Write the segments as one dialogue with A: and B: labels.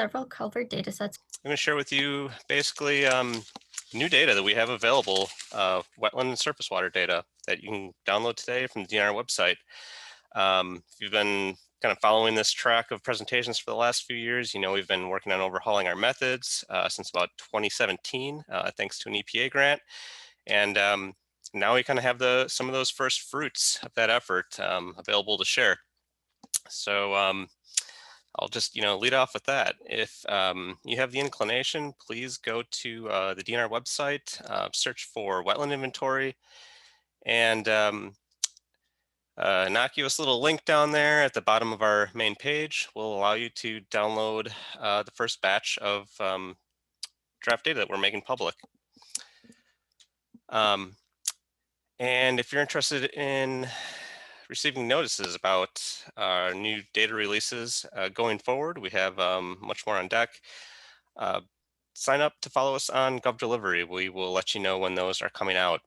A: several culvert datasets.
B: I'm going to share with you basically new data that we have available, wetland and surface water data that you can download today from the DNR website. If you've been kind of following this track of presentations for the last few years, you know we've been working on overhauling our methods since about 2017, thanks to an EPA grant. And now we kind of have some of those first fruits of that effort available to share. So I'll just lead off with that. If you have the inclination, please go to the DNR website, search for wetland inventory, and innocuous little link down there at the bottom of our main page will allow you to download the first batch of draft data that we're making public. And if you're interested in receiving notices about new data releases going forward, we have much more on deck. Sign up to follow us on GovDelivery. We will let you know when those are coming out.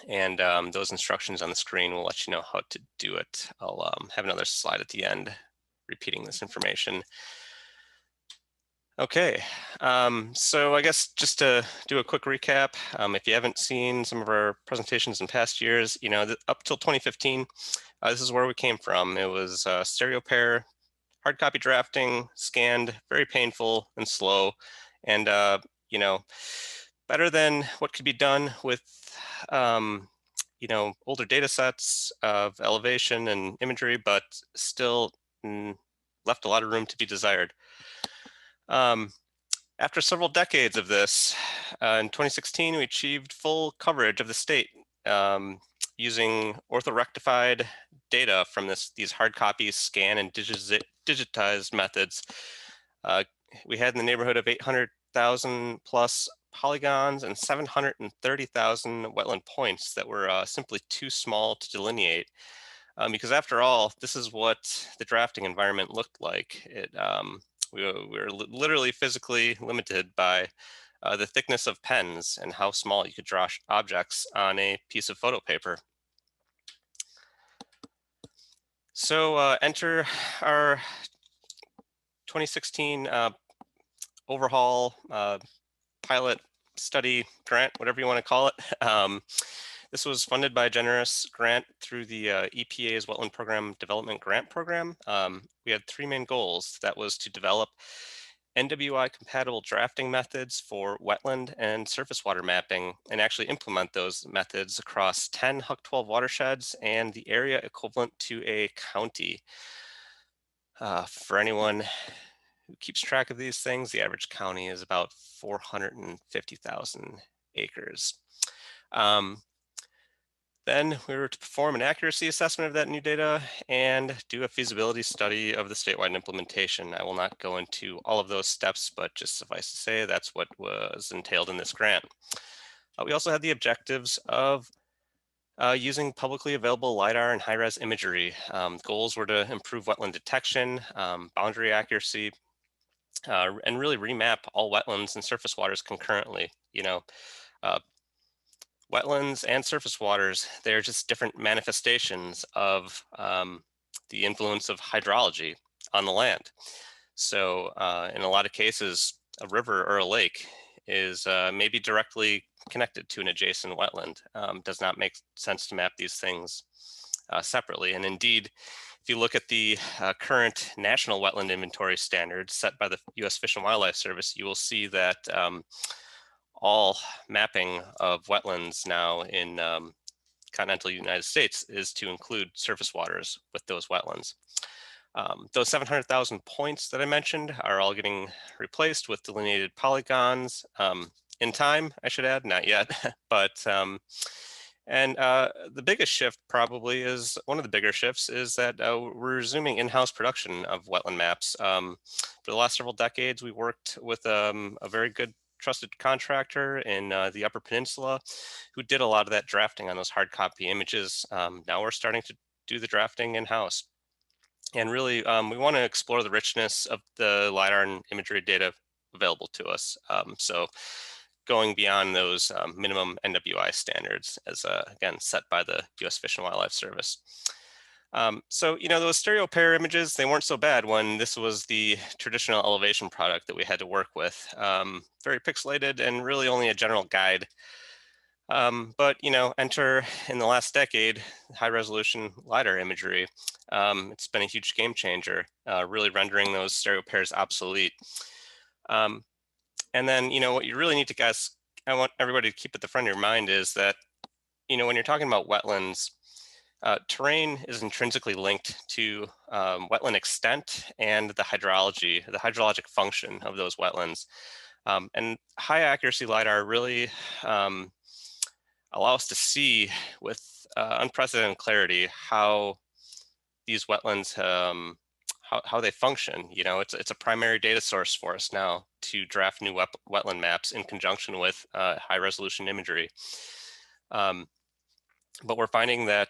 B: And those instructions on the screen will let you know how to do it. I'll have another slide at the end repeating this information. Okay, so I guess just to do a quick recap, if you haven't seen some of our presentations in past years, up till 2015, this is where we came from. It was stereo pair, hard copy drafting, scanned, very painful and slow, and better than what could be done with older data sets of elevation and imagery, but still left a lot of room to be desired. After several decades of this, in 2016, we achieved full coverage of the state using orthorectified data from these hard copy scan and digitized methods. We had in the neighborhood of 800,000 plus polygons and 730,000 wetland points that were simply too small to delineate. Because after all, this is what the drafting environment looked like. We were literally physically limited by the thickness of pens and how small you could draw objects on a piece of photo paper. So enter our 2016 overhaul pilot study grant, whatever you want to call it. This was funded by a generous grant through the EPA's Wetland Program Development Grant Program. We had three main goals. That was to develop NWI compatible drafting methods for wetland and surface water mapping and actually implement those methods across 10 HUC 12 watersheds and the area equivalent to a county. For anyone who keeps track of these things, the average county is about 450,000 acres. Then we were to perform an accuracy assessment of that new data and do a feasibility study of the statewide implementation. I will not go into all of those steps, but just suffice to say that's what was entailed in this grant. We also had the objectives of using publicly available LiDAR and high-res imagery. Goals were to improve wetland detection, boundary accuracy, and really remap all wetlands and surface waters concurrently. Wetlands and surface waters, they're just different manifestations of the influence of hydrology on the land. So in a lot of cases, a river or a lake is maybe directly connected to an adjacent wetland. Does not make sense to map these things separately. And indeed, if you look at the current national wetland inventory standards set by the U.S. Fish and Wildlife Service, you will see that all mapping of wetlands now in continental United States is to include surface waters with those wetlands. Those 700,000 points that I mentioned are all getting replaced with delineated polygons in time, I should add, not yet, but the biggest shift probably is, one of the bigger shifts is that we're resuming in-house production of wetland maps. For the last several decades, we worked with a very good trusted contractor in the Upper Peninsula who did a lot of that drafting on those hard copy images. Now we're starting to do the drafting in-house. And really, we want to explore the richness of the LiDAR and imagery data available to us. So going beyond those minimum NWI standards as, again, set by the U.S. Fish and Wildlife Service. So, those stereo pair images, they weren't so bad when this was the traditional elevation product that we had to work with. Very pixelated and really only a general guide. But, enter in the last decade, high resolution LiDAR imagery. It's been a huge game changer, really rendering those stereo pairs obsolete. Um, and then, what you really need to guess, I want everybody to keep at the front of your mind is that, when you're talking about wetlands, terrain is intrinsically linked to wetland extent and the hydrology, the hydrologic function of those wetlands. And high accuracy LiDAR really allow us to see with unprecedented clarity how these wetlands, how they function. It's a primary data source for us now to draft new wetland maps in conjunction with high resolution imagery. But we're finding that,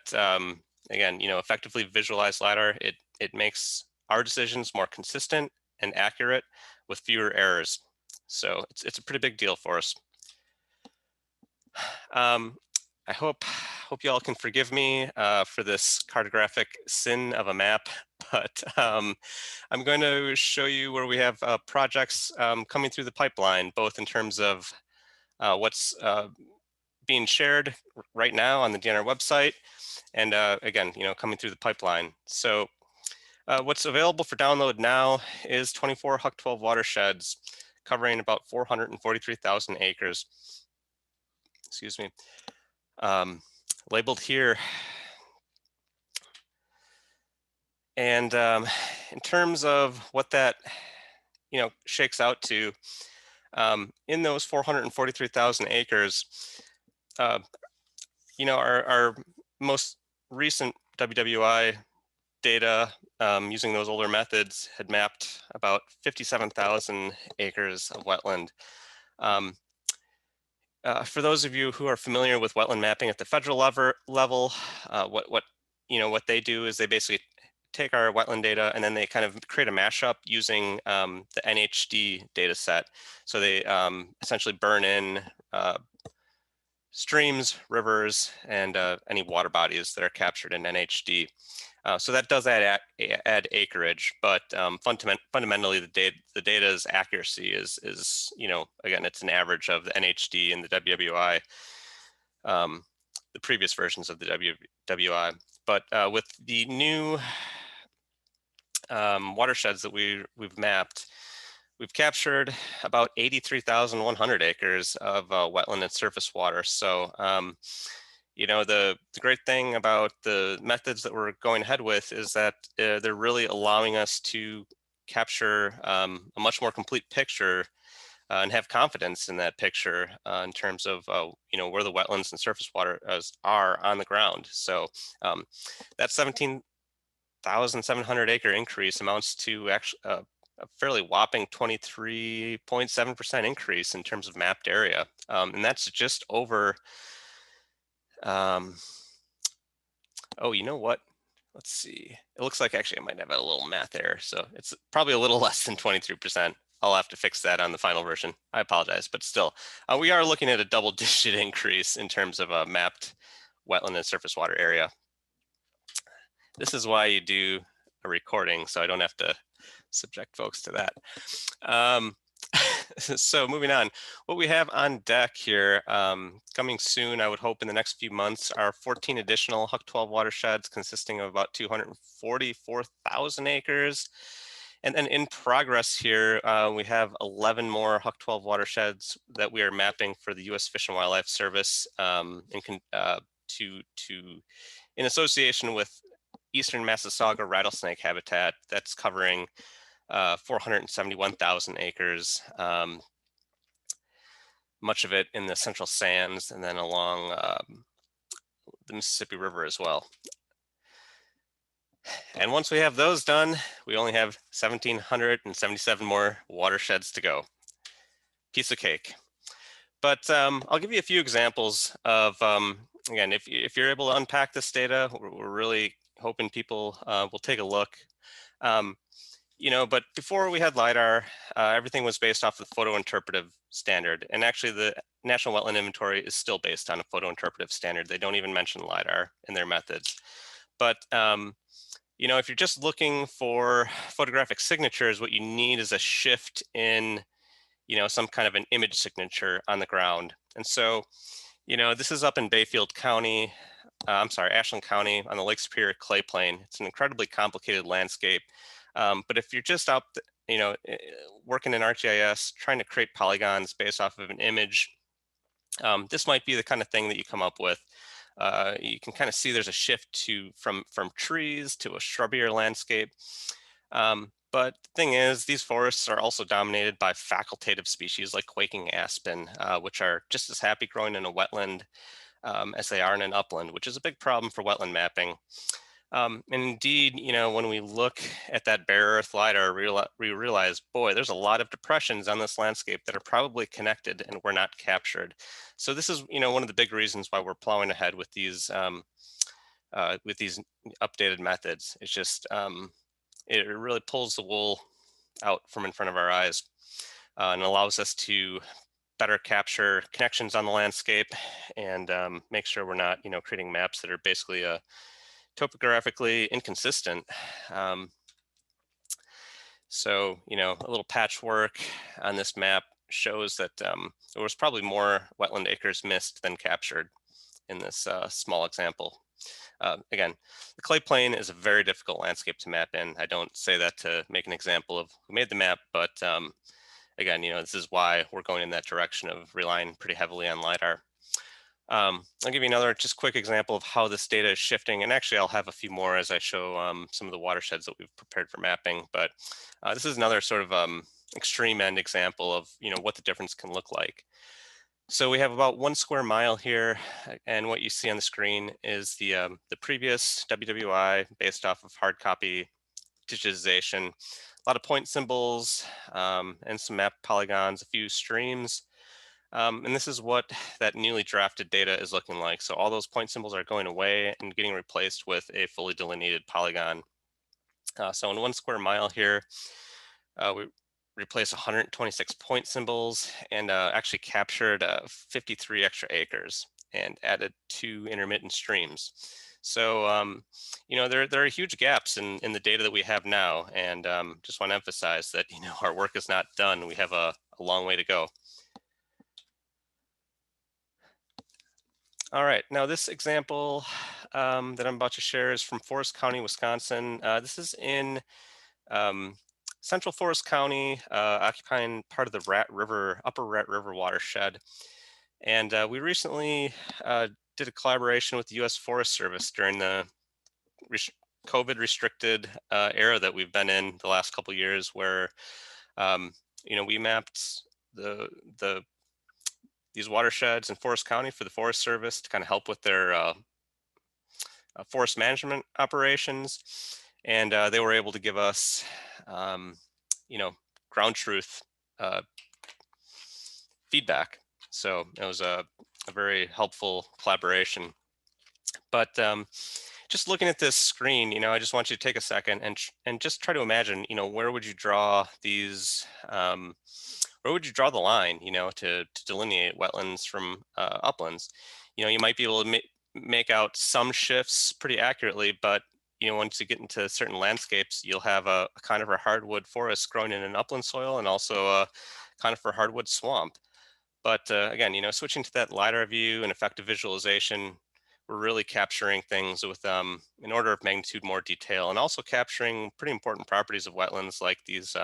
B: again, effectively visualized LiDAR, it makes our decisions more consistent and accurate with fewer errors. So it's a pretty big deal for us. I hope you all can forgive me for this cartographic sin of a map, but I'm going to show you where we have projects coming through the pipeline, both in terms of what's being shared right now on the DNR website, and again, coming through the pipeline. So what's available for download now is 24 Huck 12 watersheds covering about 443,000 acres. Excuse me. Labeled here. And in terms of what that shakes out to, in those 443,000 acres, our most recent WWI data using those older methods had mapped about 57,000 acres of wetland. For those of you who are familiar with wetland mapping at the federal level, what they do is they basically take our wetland data and then they kind of create a mashup using the NHD data set. So they essentially burn in streams, rivers, and any water bodies that are captured in NHD. So that does add acreage, but fundamentally the data's accuracy is again, it's an average of the NHD and the WWI, the previous versions of the WWI. But with the new watersheds that we've mapped, we've captured about 83,100 acres of wetland and surface water. So the great thing about the methods that we're going ahead with is that they're really allowing us to capture a much more complete picture and have confidence in that picture in terms of where the wetlands and surface water are on the ground. So that 17,700 acre increase amounts to actually a fairly whopping 23.7% increase in terms of mapped area, and that's just over. Oh, you know what? Let's see. It looks like actually I might have a little math error. So it's probably a little less than 23%. I'll have to fix that on the final version. I apologize, but still, we are looking at a double-digit increase in terms of a mapped wetland and surface water area. This is why you do a recording, so I don't have to subject folks to that. So moving on, what we have on deck here, coming soon, I would hope in the next few months, are 14 additional Huck 12 watersheds consisting of about 244,000 acres. And then in progress here, we have 11 more Huck 12 watersheds that we are mapping for the U.S. Fish and Wildlife Service in association with Eastern Massasauga rattlesnake habitat that's covering 471,000 acres, much of it in the Central Sands and then along the Mississippi River as well. And once we have those done, we only have 1,777 more watersheds to go. Piece of cake. But I'll give you a few examples of, again, if you're able to unpack this data, we're really hoping people will take a look. But before we had LiDAR, everything was based off the photo interpretive standard. And actually the National Wetland Inventory is still based on a photo interpretive standard. They don't even mention LiDAR in their methods. But if you're just looking for photographic signatures, what you need is a shift in, some kind of an image signature on the ground. And so, this is up in Bayfield County, I'm sorry, Ashland County on the Lake Superior clay plain. It's an incredibly complicated landscape. But if you're just out, working in ArcGIS, trying to create polygons based off of an image, this might be the kind of thing that you come up with. You can kind of see there's a shift from trees to a shrubbier landscape. But the thing is, these forests are also dominated by facultative species like quaking aspen, which are just as happy growing in a wetland as they are in an upland, which is a big problem for wetland mapping. And indeed, when we look at that bare earth LiDAR, we realize, boy, there's a lot of depressions on this landscape that are probably connected and were not captured. So this is, one of the big reasons why we're plowing ahead with these updated methods. It's just, it really pulls the wool out from in front of our eyes and allows us to better capture connections on the landscape and make sure we're not, creating maps that are basically topographically inconsistent. So, a little patchwork on this map shows that there was probably more wetland acres missed than captured in this small example. Again, the clay plain is a very difficult landscape to map in. I don't say that to make an example of who made the map, but again, this is why we're going in that direction of relying pretty heavily on LiDAR. I'll give you another just quick example of how this data is shifting, and actually I'll have a few more as I show some of the watersheds that we've prepared for mapping, but this is another sort of extreme end example of what the difference can look like. So we have about 1 square mile here, and what you see on the screen is the previous WWI based off of hard copy digitization, a lot of point symbols and some map polygons, a few streams. And this is what that newly drafted data is looking like. So all those point symbols are going away and getting replaced with a fully delineated polygon. So in 1 square mile here, we replaced 126 point symbols and actually captured 53 extra acres and added 2 intermittent streams. So, there are huge gaps in the data that we have now, and just want to emphasize that, our work is not done. We have a long way to go. All right, now this example that I'm about to share is from Forest County, Wisconsin. This is in Central Forest County, occupying part of the Upper Rat River watershed. And we recently did a collaboration with the U.S. Forest Service during the COVID restricted era that we've been in the last couple of years, where we mapped these watersheds in Forest County for the Forest Service to kind of help with their forest management operations, and they were able to give us, ground truth feedback. So it was a very helpful collaboration. But just looking at this screen, I just want you to take a second and just try to imagine, where would you draw these? Where would you draw the line, to delineate wetlands from uplands? You might be able to make out some shifts pretty accurately, but once you get into certain landscapes, you'll have a conifer hardwood forest growing in an upland soil and also a conifer hardwood swamp. But again, switching to that LiDAR view and effective visualization, we're really capturing things with an order of magnitude more detail, and also capturing pretty important properties of wetlands, like these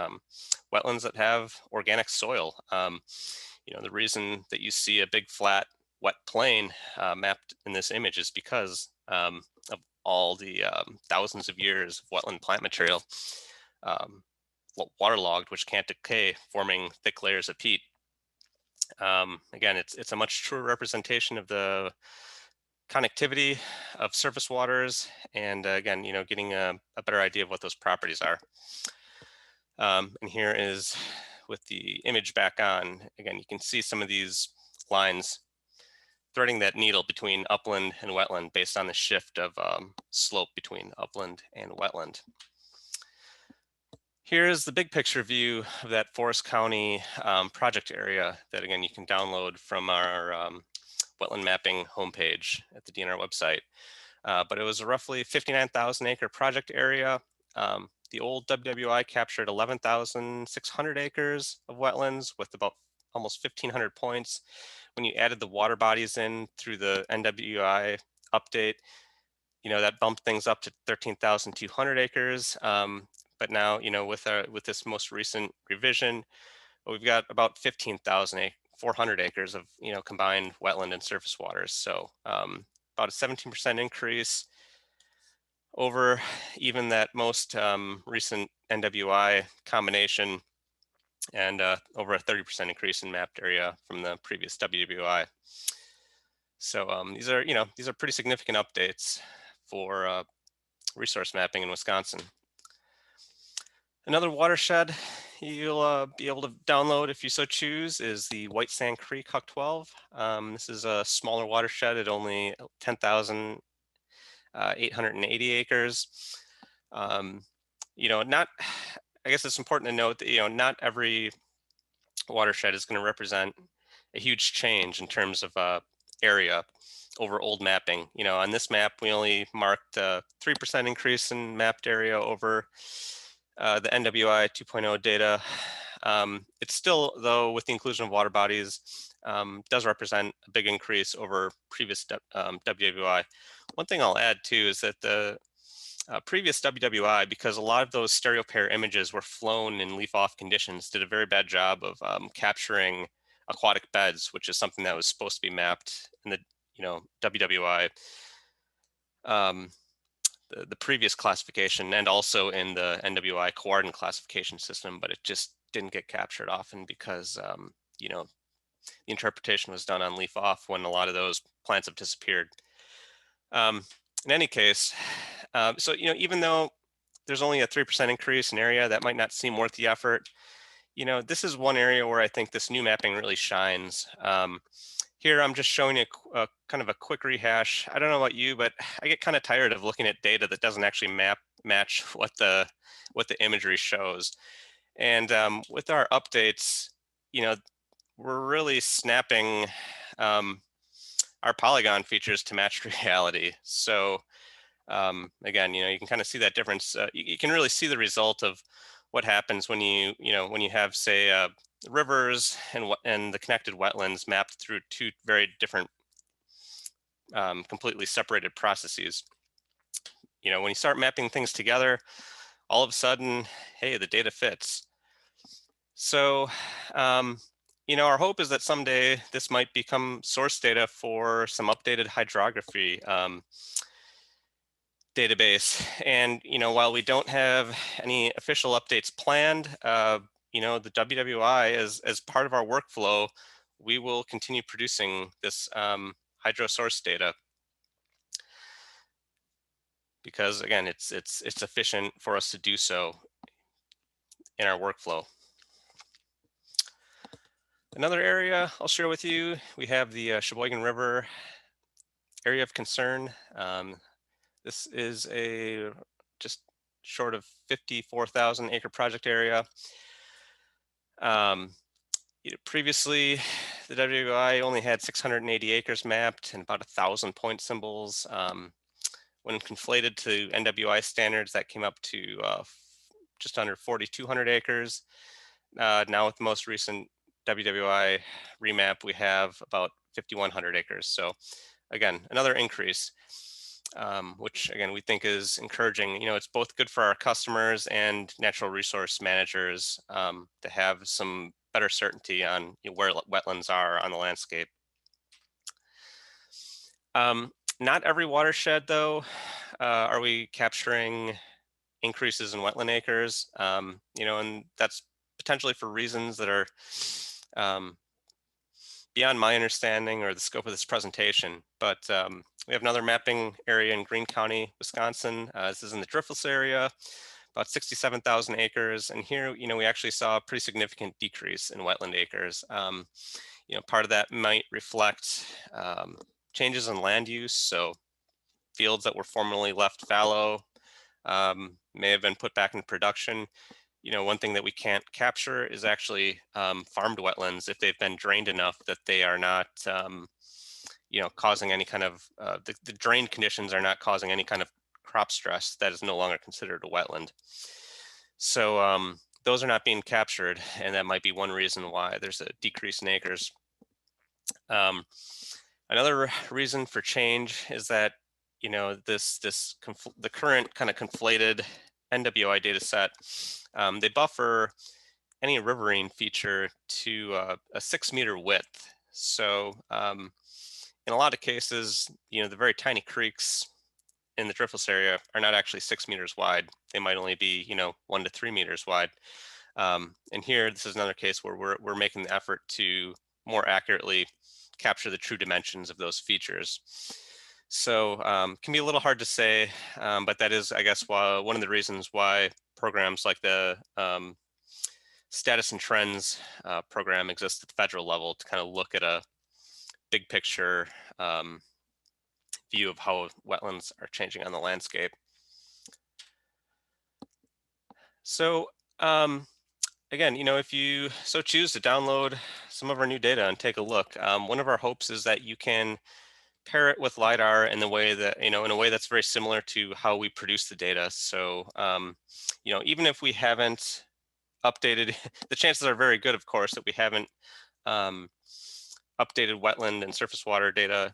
B: wetlands that have organic soil. The reason that you see a big flat wet plain mapped in this image is because of all the thousands of years of wetland plant material waterlogged, which can't decay, forming thick layers of peat. Again, it's a much truer representation of the connectivity of surface waters, and again, getting a better idea of what those properties are. And here is with the image back on, again, you can see some of these lines threading that needle between upland and wetland based on the shift of slope between upland and wetland. Here's the big picture view of that Forest County project area that, again, you can download from our wetland mapping homepage at the DNR website. but it was a roughly 59,000 acre project area. The old WWI captured 11,600 acres of wetlands with about almost 1,500 points. When you added the water bodies in through the NWI update, that bumped things up to 13,200 acres. But now, with this most recent revision, we've got about 15,400 acres of, combined wetland and surface waters. So about a 17% increase over even that most recent NWI combination, and over a 30% increase in mapped area from the previous WWI. So these are pretty significant updates for resource mapping in Wisconsin. Another watershed you'll be able to download if you so choose is the White Sand Creek Huck 12. This is a smaller watershed at only 10,880 acres. Not, I guess it's important to note that, not every watershed is going to represent a huge change in terms of area over old mapping. On this map, we only marked a 3% increase in mapped area over the NWI 2.0 data. It's still, though, with the inclusion of water bodies, does represent a big increase over previous WWI. One thing I'll add too is that the previous WWI, because a lot of those stereo pair images were flown in leaf-off conditions, did a very bad job of capturing aquatic beds, which is something that was supposed to be mapped in the WWI, the previous classification, and also in the NWI coordinate classification system, but it just didn't get captured often because the interpretation was done on leaf-off when a lot of those plants have disappeared. In any case, so even though there's only a 3% increase in area, that might not seem worth the effort. This is one area where I think this new mapping really shines. Here, I'm just showing you a kind of a quick rehash. I don't know about you, but I get kind of tired of looking at data that doesn't actually match what the imagery shows. And with our updates, we're really snapping our polygon features to match reality. So again, you can kind of see that difference. You can really see the result of what happens when you have, say, rivers and the connected wetlands mapped through two very different, completely separated processes. When you start mapping things together, all of a sudden, hey, the data fits. So, our hope is that someday this might become source data for some updated hydrography database. And while we don't have any official updates planned, the WWI as part of our workflow, we will continue producing this hydro source data because, again, it's efficient for us to do so in our workflow. Another area I'll share with you, we have the Sheboygan River area of concern. This is a just short of 54,000 acre project area. Previously, the WWI only had 680 acres mapped and about 1,000 point symbols. When conflated to NWI standards, that came up to just under 4,200 acres. Now with the most recent WWI remap, we have about 5,100 acres. So again, another increase, which again, we think is encouraging. It's both good for our customers and natural resource managers to have some better certainty on where wetlands are on the landscape. Not every watershed, though, are we capturing increases in wetland acres, and that's potentially for reasons that are beyond my understanding or the scope of this presentation. But we have another mapping area in Greene County, Wisconsin. This is in the Driftless area, about 67,000 acres. And here, we actually saw a pretty significant decrease in wetland acres. Part of that might reflect changes in land use. So fields that were formerly left fallow may have been put back into production. One thing that we can't capture is actually farmed wetlands if they've been drained enough that they are not, causing any kind of, the drain conditions are not causing any kind of crop stress that is no longer considered a wetland. So those are not being captured, and that might be one reason why there's a decrease in acres. Another reason for change is that the current kind of conflated NWI data set, they buffer any riverine feature to a 6-meter width. So in a lot of cases, the very tiny creeks in the driftless area are not actually 6 meters wide. They might only be 1 to 3 meters wide. And here, this is another case where we're making the effort to more accurately capture the true dimensions of those features. So can be a little hard to say, but that is, I guess, one of the reasons why programs like the Status and Trends program exists at the federal level, to kind of look at a big picture view of how wetlands are changing on the landscape. So again, if you so choose to download some of our new data and take a look, one of our hopes is that you can pair it with LiDAR in the way that, in a way that's very similar to how we produce the data. So, even if we haven't updated, the chances are very good, of course, that we haven't updated wetland and surface water data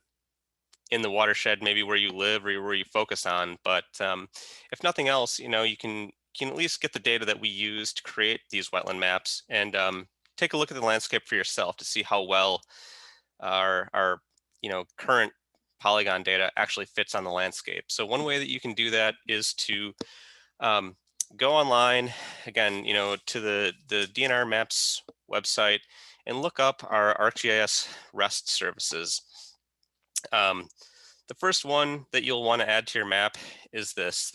B: in the watershed, maybe where you live or where you focus on. But if nothing else, you can at least get the data that we use to create these wetland maps, and take a look at the landscape for yourself to see how well our current polygon data actually fits on the landscape. So one way that you can do that is to go online, again, to the DNR Maps website, and look up our ArcGIS REST services. The first one that you'll want to add to your map is this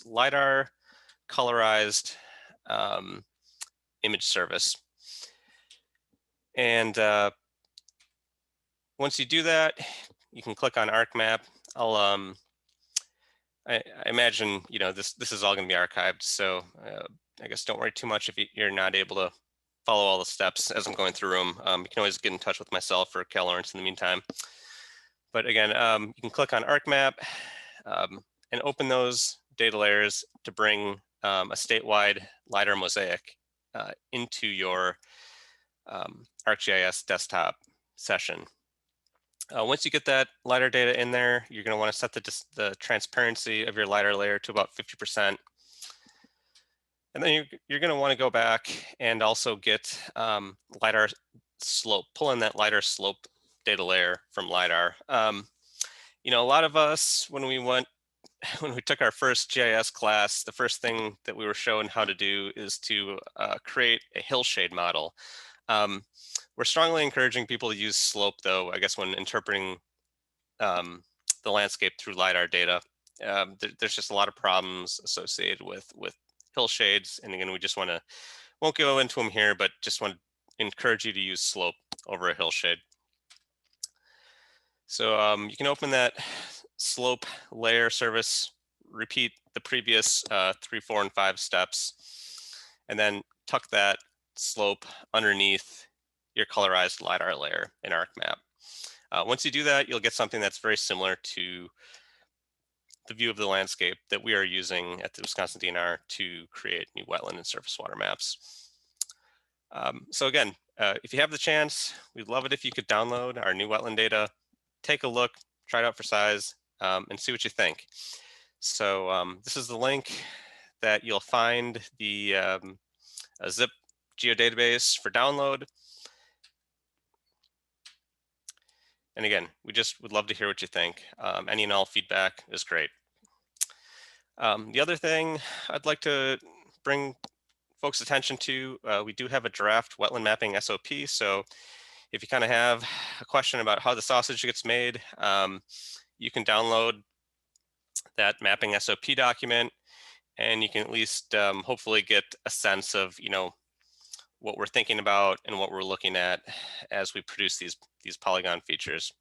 B: LiDAR colorized image service. And once you do that, you can click on ArcMap. I imagine this is all going to be archived, so I guess don't worry too much if you're not able to follow all the steps as I'm going through them. You can always get in touch with myself or Cal Lawrence in the meantime. But again, you can click on ArcMap and open those data layers to bring a statewide LiDAR mosaic into your ArcGIS desktop session. Once you get that LiDAR data in there, you're going to want to set the transparency of your LiDAR layer to about 50%. And then you're going to want to go back and also get LiDAR slope, pull in that LiDAR slope data layer from LiDAR. A lot of us, when we took our first GIS class, the first thing that we were shown how to do is to create a hillshade model. We're strongly encouraging people to use slope, though, I guess, when interpreting the landscape through LiDAR data. There's just a lot of problems associated with hillshades. And again, we just won't go into them here, but just want to encourage you to use slope over a hillshade. So you can open that slope layer service, repeat the previous 3, 4, and 5 steps, and then tuck that slope underneath your colorized LiDAR layer in ArcMap. Once you do that, you'll get something that's very similar to the view of the landscape that we are using at the Wisconsin DNR to create new wetland and surface water maps. So again, if you have the chance, we'd love it if you could download our new wetland data, take a look, try it out for size, and see what you think. So this is the link that you'll find the a zip geodatabase for download. And again, we just would love to hear what you think. Any and all feedback is great. The other thing I'd like to bring folks' attention to, we do have a draft wetland mapping SOP. So if you kind of have a question about how the sausage gets made, you can download that mapping SOP document, and you can at least hopefully get a sense of what we're thinking about and what we're looking at as we produce these polygon features.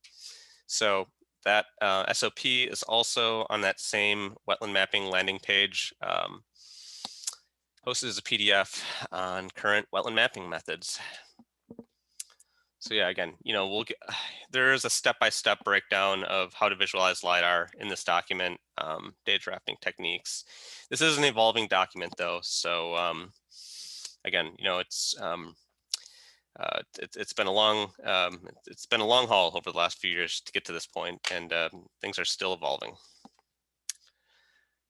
B: So that SOP is also on that same wetland mapping landing page, hosted as a PDF on current wetland mapping methods. So yeah, again, there is a step-by-step breakdown of how to visualize LiDAR in this document, data drafting techniques. This is an evolving document though, so again, it's been a long haul over the last few years to get to this point, and things are still evolving.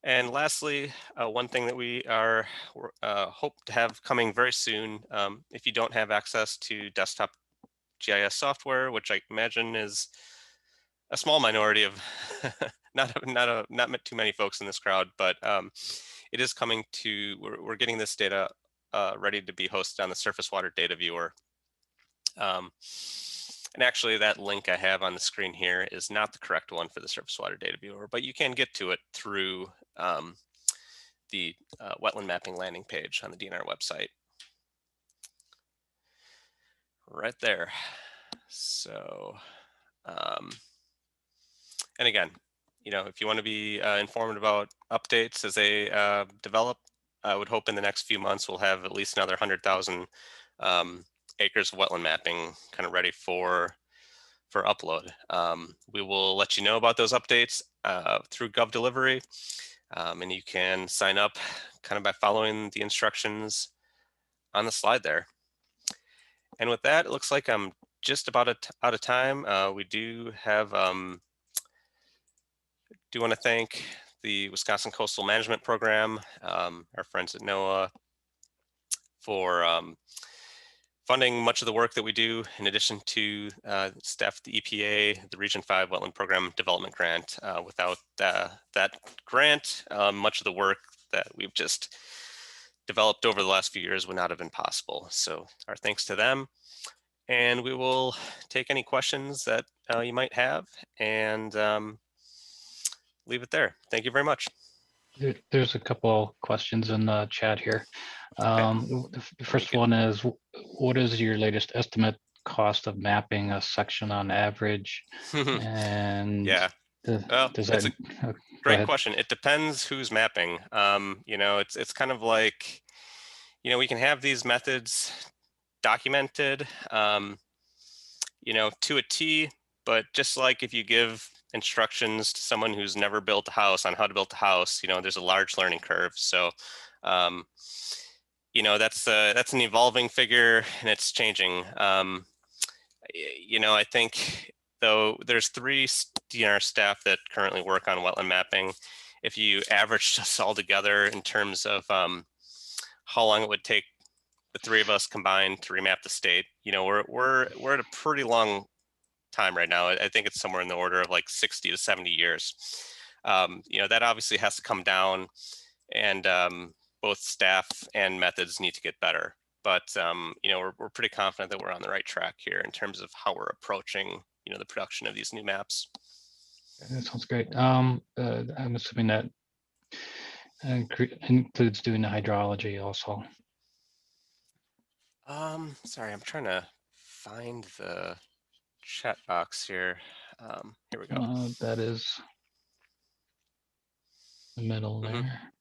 B: And lastly, one thing that we hope to have coming very soon, if you don't have access to desktop GIS software, which I imagine is a small minority of not too many folks in this crowd, but it is coming to, we're getting this data ready to be hosted on the surface water data viewer. And actually that link I have on the screen here is not the correct one for the surface water data viewer, but you can get to it through the wetland mapping landing page on the DNR website. Right there. So, and again, if you want to be informed about updates as they develop, I would hope in the next few months we'll have at least another 100,000 acres of wetland mapping kind of ready for upload. We will let you know about those updates through Gov Delivery, and you can sign up kind of by following the instructions on the slide there. And with that, it looks like I'm just about out of time. We do have do want to thank the Wisconsin Coastal Management Program, our friends at NOAA, for funding much of the work that we do, in addition to staff at the EPA, the Region 5 Wetland Program Development Grant. Without that grant, much of the work that we've just developed over the last few years would not have been possible. So our thanks to them. And we will take any questions that you might have and leave it there. Thank you very much.
A: There's a couple questions in the chat here. The first one is, what is your latest estimate cost of mapping a section on average? And
B: yeah,
A: does that,
B: great question. It depends who's mapping. It's kind of like, we can have these methods documented, to a T, but just like if you give instructions to someone who's never built a house on how to build a house, there's a large learning curve. So, that's an evolving figure and it's changing. I think though there's 3 DNR staff that currently work on wetland mapping. If you average us all together in terms of how long it would take the 3 of us combined to remap the state, we're at a pretty long time right now. I think it's somewhere in the order of like 60 to 70 years. That obviously has to come down, and both staff and methods need to get better. But we're pretty confident that we're on the right track here in terms of how we're approaching the production of these new maps.
A: That sounds great. I'm assuming that includes doing the hydrology also.
B: Sorry, I'm trying to find the chat box here. Here we go.
A: That is the middle there.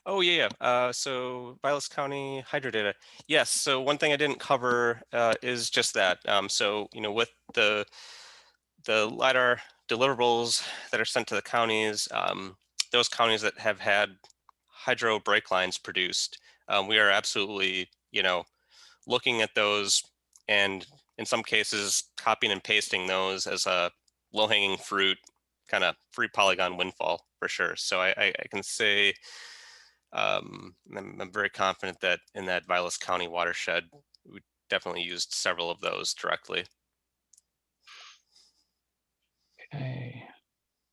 B: Oh yeah. So Vilas County hydro data. Yes. So one thing I didn't cover is just that. So with the LiDAR deliverables that are sent to the counties, those counties that have had hydro break lines produced, we are absolutely looking at those, and in some cases copying and pasting those as a low-hanging fruit, kind of free polygon windfall for sure. So I can say I'm very confident that in that Vilas County watershed, we definitely used several of those directly.
A: Okay.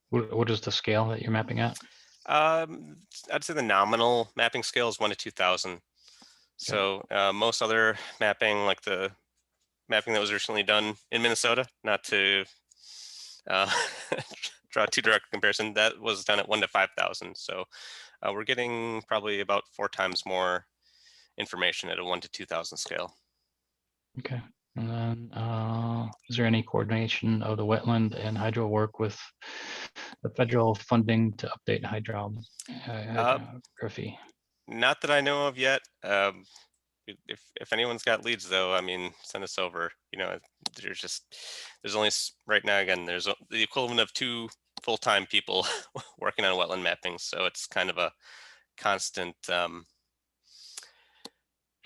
A: What is the scale that you're mapping at?
B: I'd say the nominal mapping scale is 1 to 2,000. So most other mapping, like the mapping that was recently done in Minnesota, not to draw too direct comparison, that was done at 1 to 5,000. So we're getting probably about 4 times more information at a 1 to 2,000 scale.
A: Okay. And then is there any coordination of the wetland and hydro work with the federal funding to update hydrography?
B: Not that I know of yet. if anyone's got leads though, I mean, send us over. You know, there's only right now, again, there's the equivalent of 2 full-time people working on wetland mapping, so it's kind of a constant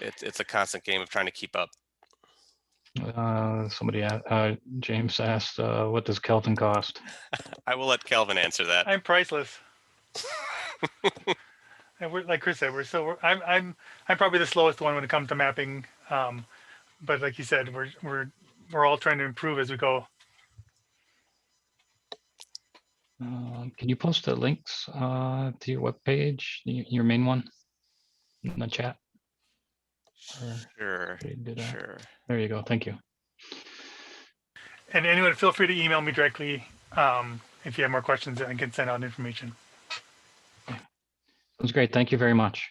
B: it's a constant game of trying to keep up.
A: James asked, what does Kelvin cost?
B: I will let Kelvin answer that.
C: I'm priceless. And we're, like Chris said, I'm probably the slowest one when it comes to mapping. But like you said, we're all trying to improve as we go.
A: Can you post the links to your webpage, your main one, in the chat?
B: Sure.
A: Sure. There you go. Thank you.
C: And anyone, feel free to email me directly if you have more questions, and I can send out information.
A: That's great. Thank you very much.